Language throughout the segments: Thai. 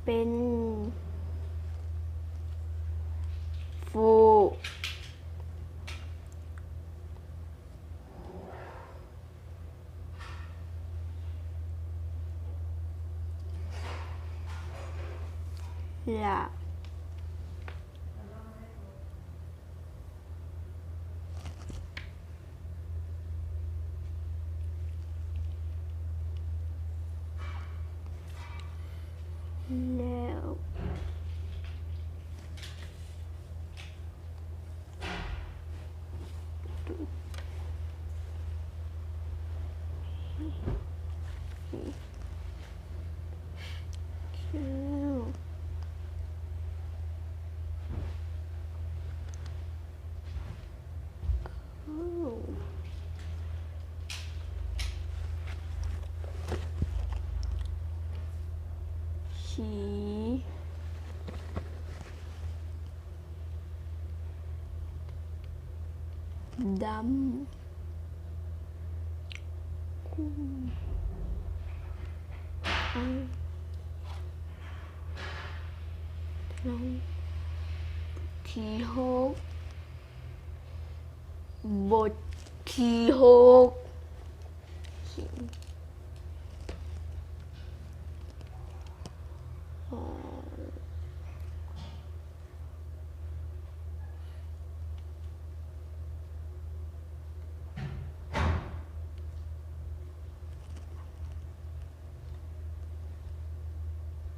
เป็นฟูละแล้วสีดำน้องที่หกบทที่หก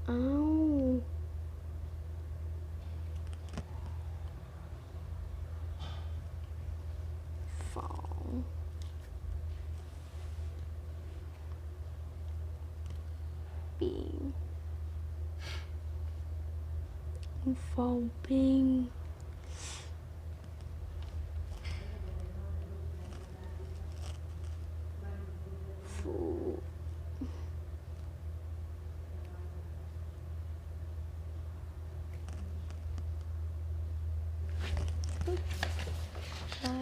อ้าวสองปิงฟองปิงฟูใช่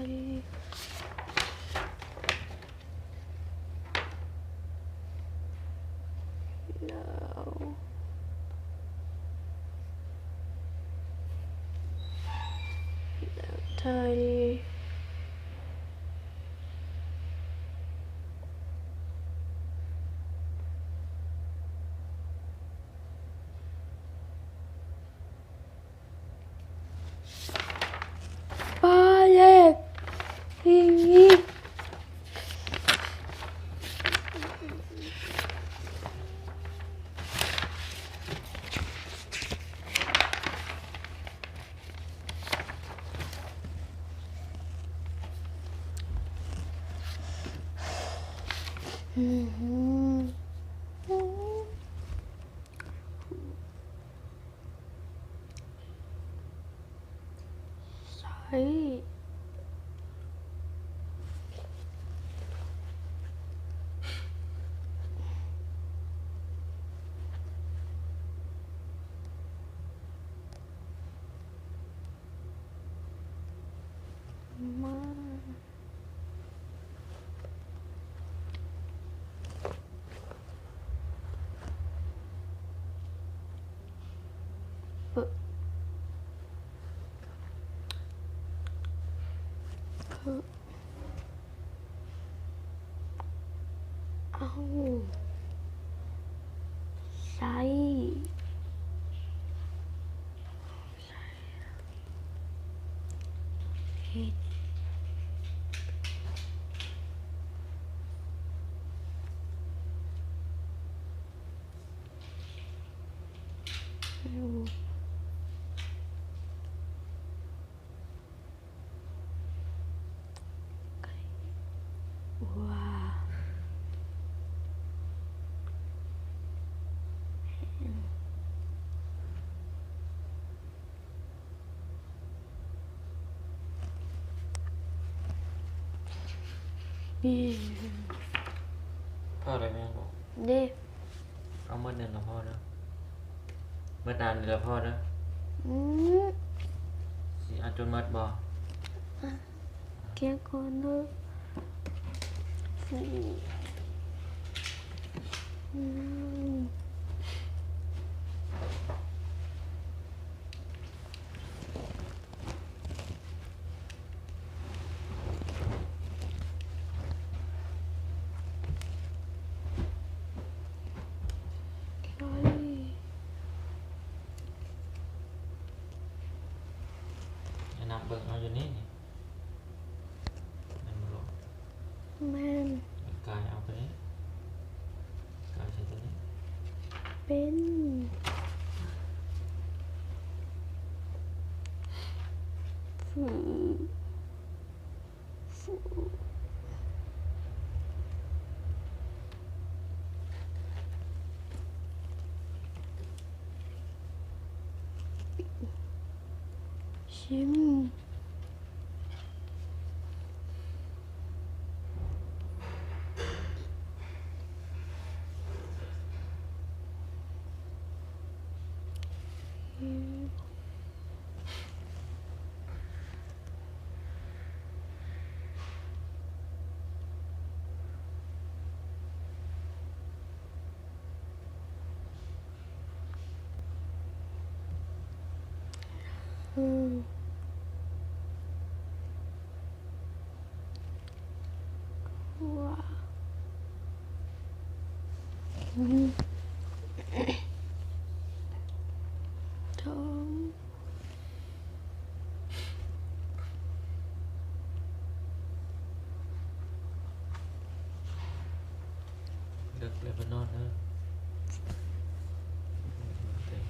แล้วไทยป้าเล็กอย่างนี้ใช่มากคือเอาใช่เฮ็ดอยู่ว่ามี พ่ออะไรแม่บอก เด้ เอาเมื่อเดือนละพ่อนะเมื่อนานเดือนละพ่อนะ อืม สิอาจนมัดบ่ เกี่ยวกันเนอะฟูอืม นับเบิ่งเอาอยู่นี่มันบ่ลง แม่น กายเอาไปนี่กายใช้ตัวนี้ เป็นฝืฝืชิมอืมว้าอืมท้อง เลิกเลยไปนอนเถอะเต็ม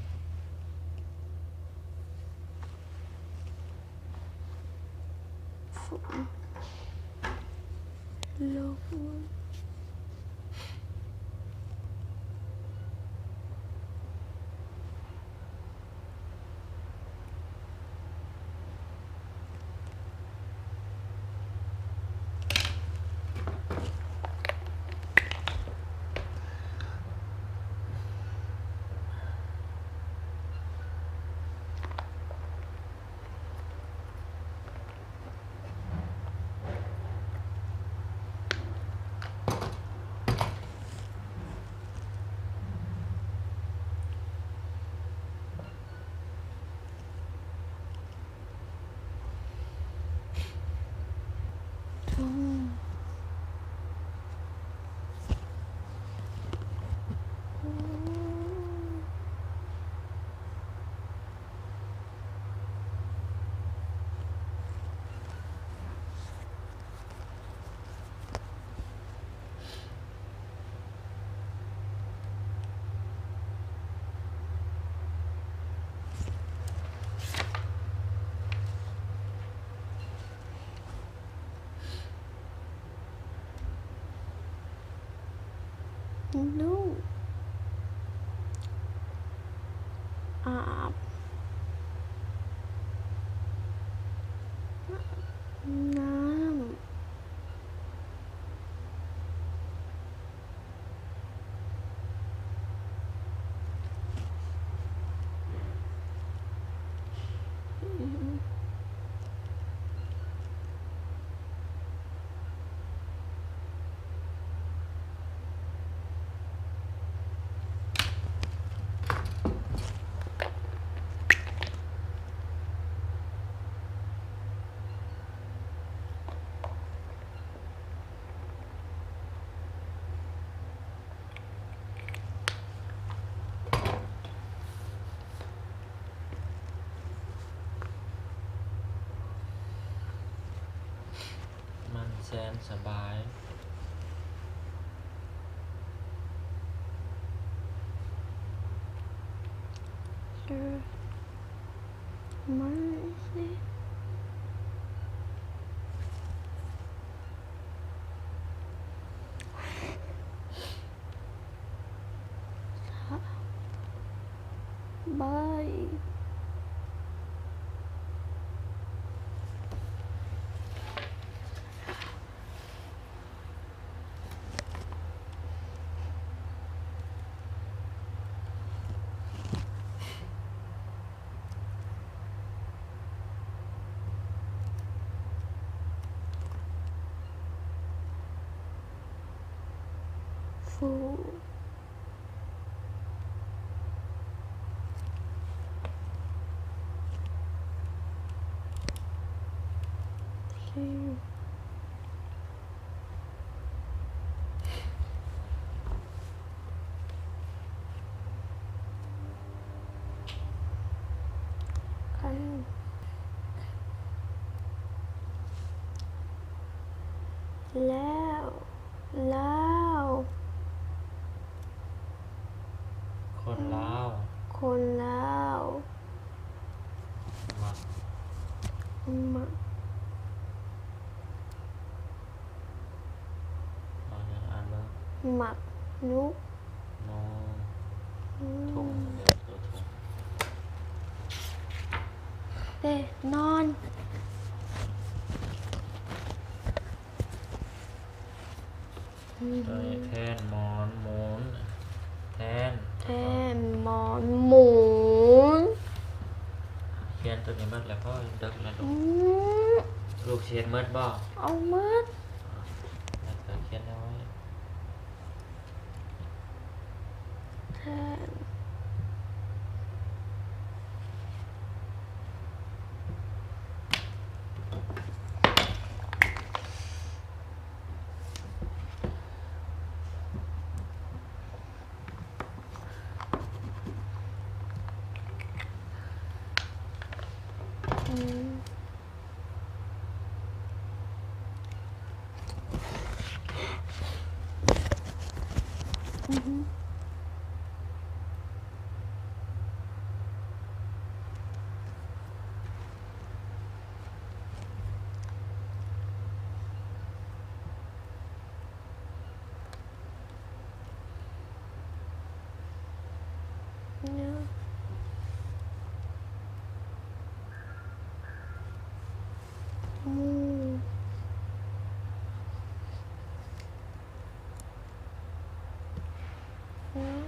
ฝนลมท้องอืมนุ่มอาบน้ำอืมมันแสนสบาย เจอไม่สิบายฟูซิวกัน แล้วแล้ว คนลาว คนแล้ว มัก หมัก เอาอย่างอ่านเบิ่ง หมักนุก นอ อื ทุ่ง ม เดี๋ยวตัวทุ่ง เต้นอนอืม ตัวนี้แทนหมอนหมุนแทน แทนหมอนหมุน เขียนตัวนี้หมดแล้วพ่อเด็กแล้ว อื ลูก ม เขียนหมดบ่ เอามัด แล้วก็เขียนเอาไว้ แทนอืมอือหือเนี่ยอืมอืม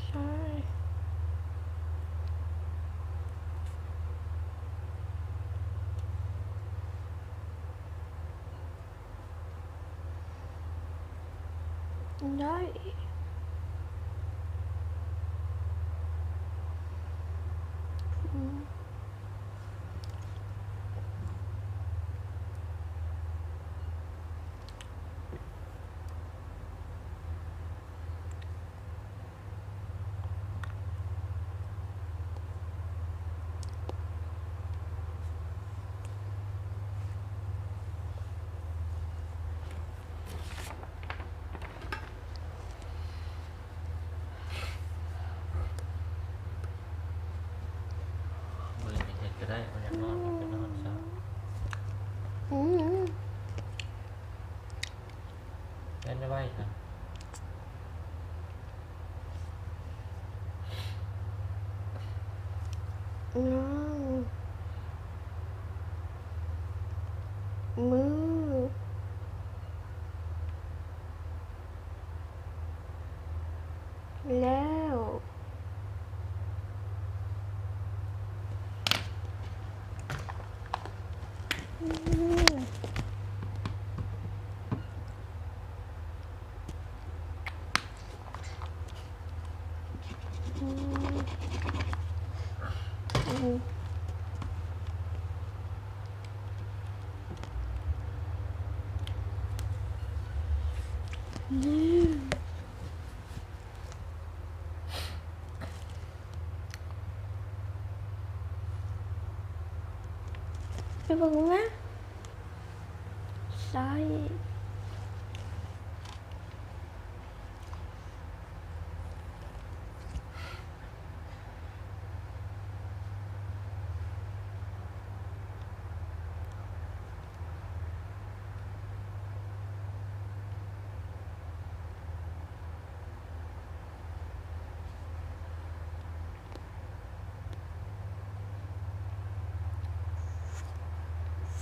ใช่ได้อืมมือนี่เฮ็ดก็ได้มันอยากนอนมันก็นอนซะ อืม เล่นได้ไว้ครับ อืมมือแล้วอืมอืมอืมนี่ไปเบอกนะใช่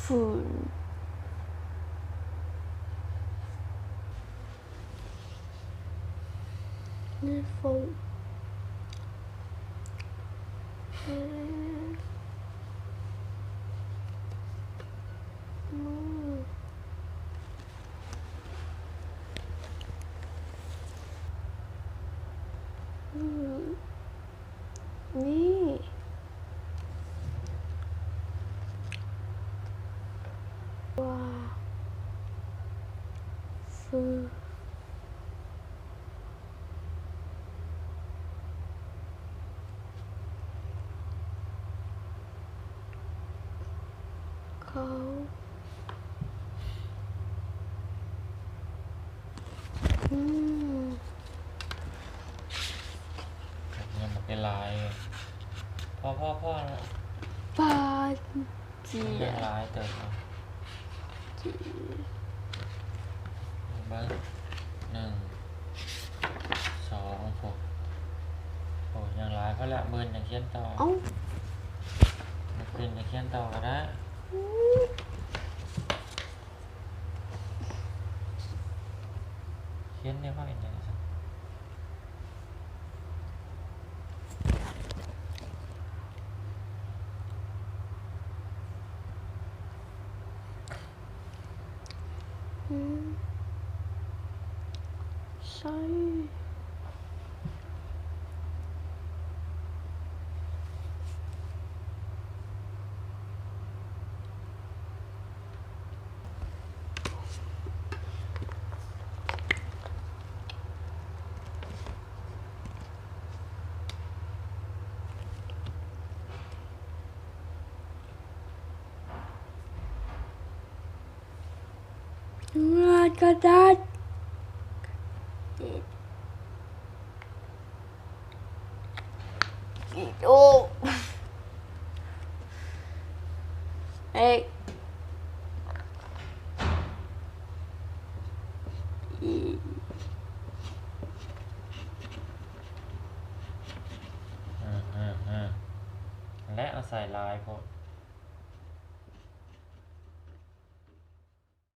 ฝุ่นนี่ฝุ่นอืมมืออืมนี่ เขาอืม ยังมันเป็นลายพ่อนะ ปาจี ยังลายเติมเนาะ จี เบิ้ง1 2 6โอ้ยังลายเพราะละเบิร์นยังเขียนต่อ เอ้า มันขึ้นยังเขียนต่อก็ได้เขียนได้ว่าอย่างไรสัก อืมใช่งานกระดาษโอ้เอ็กอี และเอาใส่ลายพวก